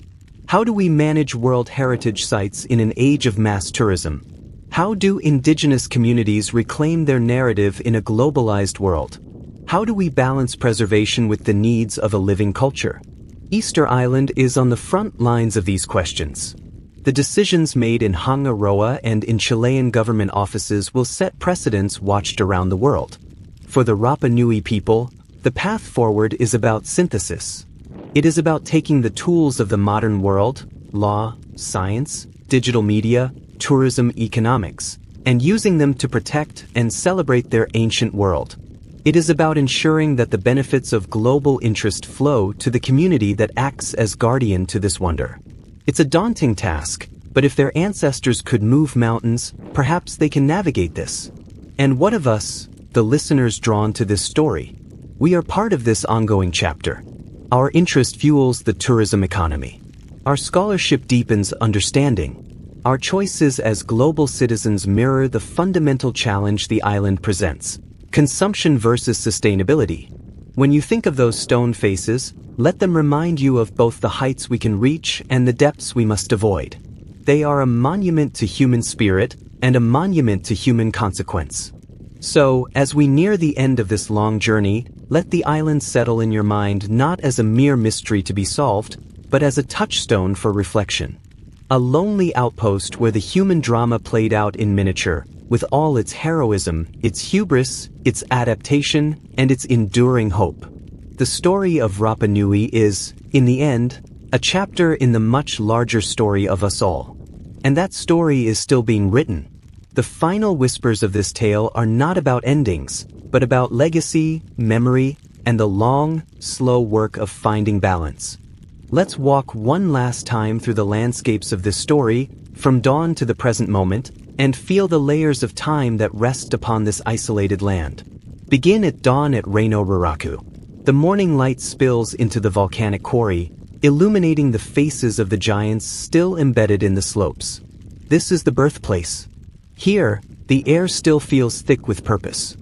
How do we manage World Heritage Sites in an age of mass tourism? How do indigenous communities reclaim their narrative in a globalized world? How do we balance preservation with the needs of a living culture? Easter Island is on the front lines of these questions. The decisions made in Hangaroa and in Chilean government offices will set precedents watched around the world. For the Rapa Nui people, the path forward is about synthesis. It is about taking the tools of the modern world, law, science, digital media, tourism, economics, and using them to protect and celebrate their ancient world. It is about ensuring that the benefits of global interest flow to the community that acts as guardian to this wonder. It's a daunting task, but if their ancestors could move mountains, perhaps they can navigate this. And what of us, the listeners drawn to this story? We are part of this ongoing chapter. Our interest fuels the tourism economy. Our scholarship deepens understanding. Our choices as global citizens mirror the fundamental challenge the island presents: consumption versus sustainability. When you think of those stone faces, let them remind you of both the heights we can reach and the depths we must avoid. They are a monument to human spirit and a monument to human consequence. So, as we near the end of this long journey, let the island settle in your mind not as a mere mystery to be solved, but as a touchstone for reflection. A lonely outpost where the human drama played out in miniature, with all its heroism, its hubris, its adaptation, and its enduring hope. The story of Rapa Nui is, in the end, a chapter in the much larger story of us all. And that story is still being written. The final whispers of this tale are not about endings, but about legacy, memory, and the long, slow work of finding balance. Let's walk one last time through the landscapes of this story, from dawn to the present moment, and feel the layers of time that rest upon this isolated land. Begin at dawn at Reino Raraku. The morning light spills into the volcanic quarry, illuminating the faces of the giants still embedded in the slopes. This is the birthplace. Here, the air still feels thick with purpose.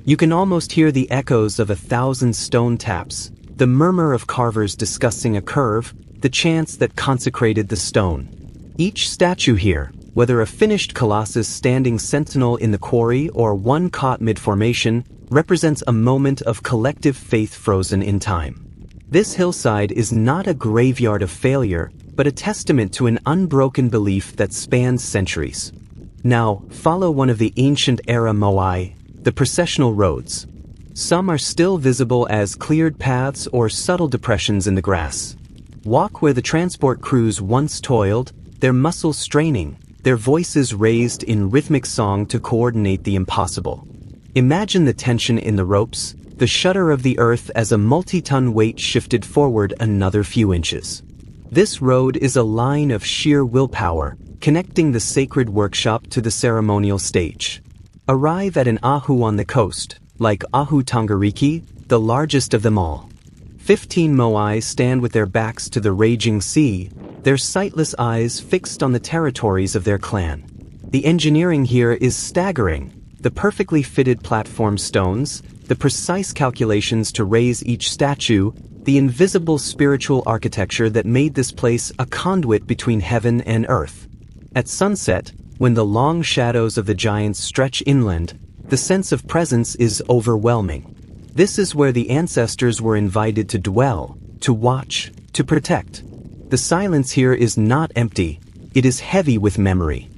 You can almost hear the echoes of 1,000 stone taps, the murmur of carvers discussing a curve, the chants that consecrated the stone. Each statue here, whether a finished colossus standing sentinel in the quarry or one caught mid-formation, represents a moment of collective faith frozen in time. This hillside is not a graveyard of failure, but a testament to an unbroken belief that spans centuries. Now, follow one of the ancient era moai, the processional roads. Some are still visible as cleared paths or subtle depressions in the grass. Walk where the transport crews once toiled, their muscles straining, their voices raised in rhythmic song to coordinate the impossible. Imagine the tension in the ropes, the shudder of the earth as a multi-ton weight shifted forward another few inches. This road is a line of sheer willpower, connecting the sacred workshop to the ceremonial stage. Arrive at an ahu on the coast, like Ahu Tangariki, the largest of them all. 15 moai stand with their backs to the raging sea, their sightless eyes fixed on the territories of their clan. The engineering here is staggering. The perfectly fitted platform stones, the precise calculations to raise each statue, the invisible spiritual architecture that made this place a conduit between heaven and earth. At sunset, when the long shadows of the giants stretch inland, the sense of presence is overwhelming. This is where the ancestors were invited to dwell, to watch, to protect. The silence here is not empty, it is heavy with memory.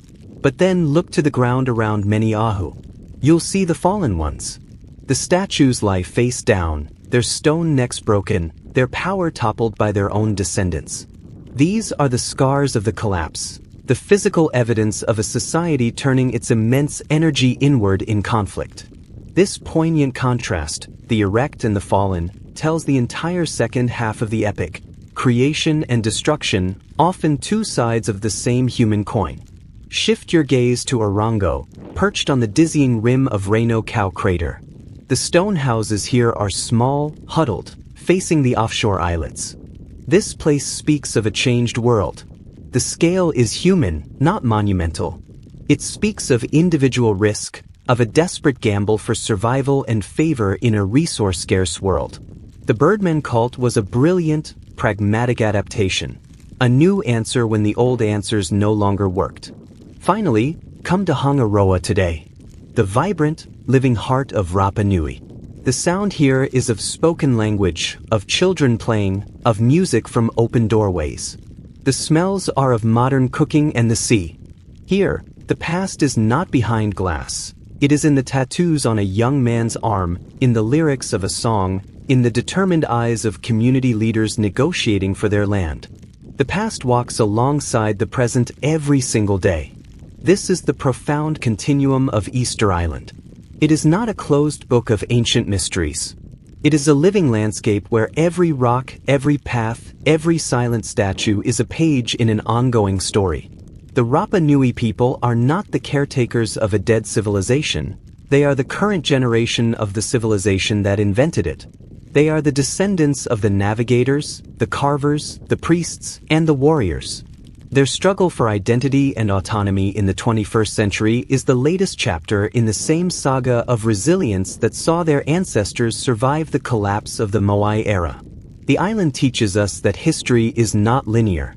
But then look to the ground around many ahu. You'll see the fallen ones. The statues lie face down, their stone necks broken, their power toppled by their own descendants. These are the scars of the collapse, the physical evidence of a society turning its immense energy inward in conflict. This poignant contrast, the erect and the fallen, tells the entire second half of the epic, creation and destruction, often two sides of the same human coin. Shift your gaze to Orongo, perched on the dizzying rim of Reino Cow Crater. The stone houses here are small, huddled, facing the offshore islets. This place speaks of a changed world. The scale is human, not monumental. It speaks of individual risk, of a desperate gamble for survival and favor in a resource-scarce world. The Birdman cult was a brilliant, pragmatic adaptation, a new answer when the old answers no longer worked. Finally, come to Hangaroa today, the vibrant, living heart of Rapa Nui. The sound here is of spoken language, of children playing, of music from open doorways. The smells are of modern cooking and the sea. Here, the past is not behind glass. It is in the tattoos on a young man's arm, in the lyrics of a song, in the determined eyes of community leaders negotiating for their land. The past walks alongside the present every single day. This is the profound continuum of Easter Island. It is not a closed book of ancient mysteries. It is a living landscape where every rock, every path, every silent statue is a page in an ongoing story. The Rapa Nui people are not the caretakers of a dead civilization. They are the current generation of the civilization that invented it. They are the descendants of the navigators, the carvers, the priests, and the warriors. Their struggle for identity and autonomy in the 21st century is the latest chapter in the same saga of resilience that saw their ancestors survive the collapse of the Moai era. The island teaches us that history is not linear.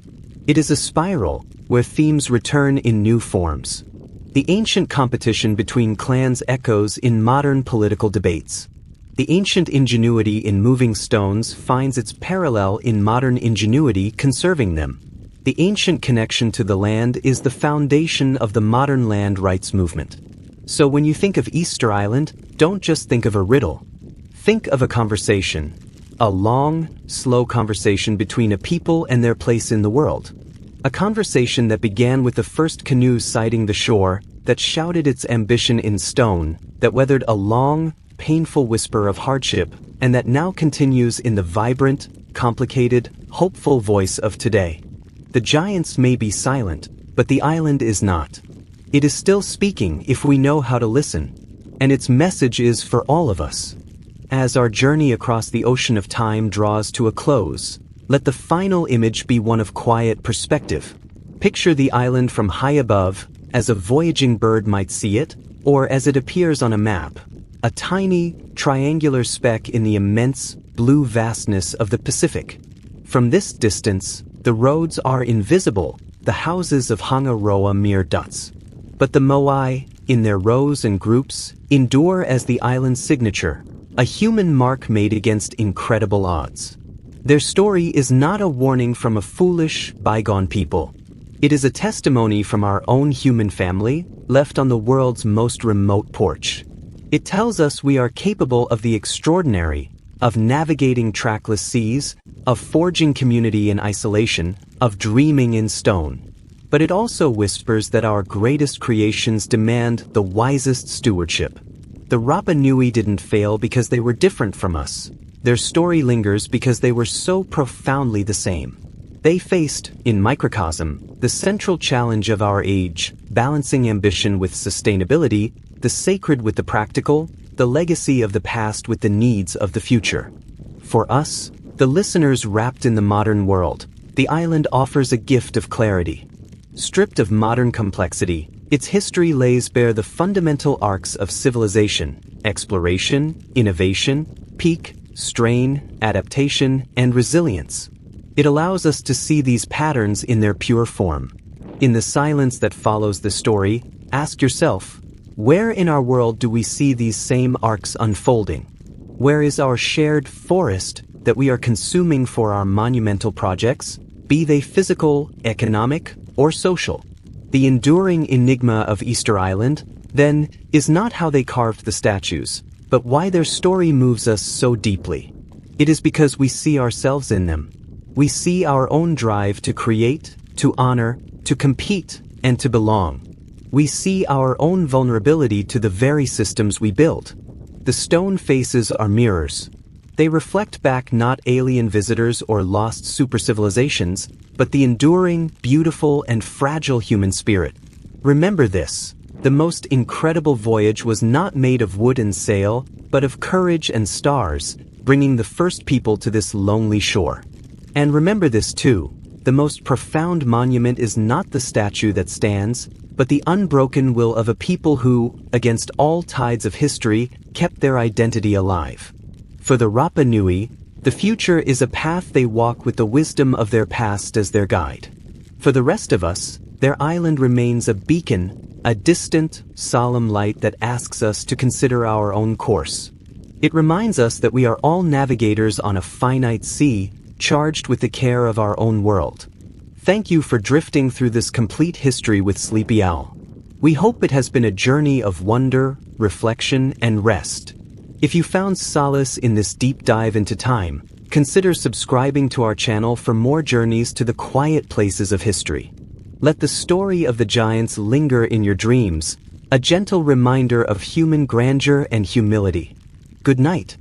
It is a spiral, where themes return in new forms. The ancient competition between clans echoes in modern political debates. The ancient ingenuity in moving stones finds its parallel in modern ingenuity conserving them. The ancient connection to the land is the foundation of the modern land rights movement. So when you think of Easter Island, don't just think of a riddle. Think of a conversation. A long, slow conversation between a people and their place in the world. A conversation that began with the first canoe sighting the shore, that shouted its ambition in stone, that weathered a long, painful whisper of hardship, and that now continues in the vibrant, complicated, hopeful voice of today. The giants may be silent, but the island is not. It is still speaking if we know how to listen, and its message is for all of us. As our journey across the ocean of time draws to a close, let the final image be one of quiet perspective. Picture the island from high above, as a voyaging bird might see it, or as it appears on a map, a tiny, triangular speck in the immense, blue vastness of the Pacific. From this distance, the roads are invisible, the houses of Hangaroa mere dots. But the Moai, in their rows and groups, endure as the island's signature, a human mark made against incredible odds. Their story is not a warning from a foolish, bygone people. It is a testimony from our own human family, left on the world's most remote porch. It tells us we are capable of the extraordinary, of navigating trackless seas, of forging community in isolation, of dreaming in stone. But it also whispers that our greatest creations demand the wisest stewardship. The Rapa Nui didn't fail because they were different from us. Their story lingers because they were so profoundly the same. They faced, in microcosm, the central challenge of our age, balancing ambition with sustainability, the sacred with the practical, the legacy of the past with the needs of the future. For us, the listeners wrapped in the modern world, the island offers a gift of clarity. Stripped of modern complexity, its history lays bare the fundamental arcs of civilization, exploration, innovation, peak, strain, adaptation, and resilience. It allows us to see these patterns in their pure form. In the silence that follows the story, ask yourself, where in our world do we see these same arcs unfolding? Where is our shared forest that we are consuming for our monumental projects, be they physical, economic, or social? The enduring enigma of Easter Island, then, is not how they carved the statues, but why their story moves us so deeply. It is because we see ourselves in them. We see our own drive to create, to honor, to compete, and to belong. We see our own vulnerability to the very systems we build. The stone faces are mirrors. They reflect back not alien visitors or lost super-civilizations, but the enduring, beautiful, and fragile human spirit. Remember this. The most incredible voyage was not made of wood and sail, but of courage and stars, bringing the first people to this lonely shore. And remember this too, the most profound monument is not the statue that stands, but the unbroken will of a people who, against all tides of history, kept their identity alive. For the Rapa Nui, the future is a path they walk with the wisdom of their past as their guide. For the rest of us, their island remains a beacon, a distant, solemn light that asks us to consider our own course. It reminds us that we are all navigators on a finite sea, charged with the care of our own world. Thank you for drifting through this complete history with Sleepy Owl. We hope it has been a journey of wonder, reflection, and rest. If you found solace in this deep dive into time, consider subscribing to our channel for more journeys to the quiet places of history. Let the story of the giants linger in your dreams, a gentle reminder of human grandeur and humility. Good night.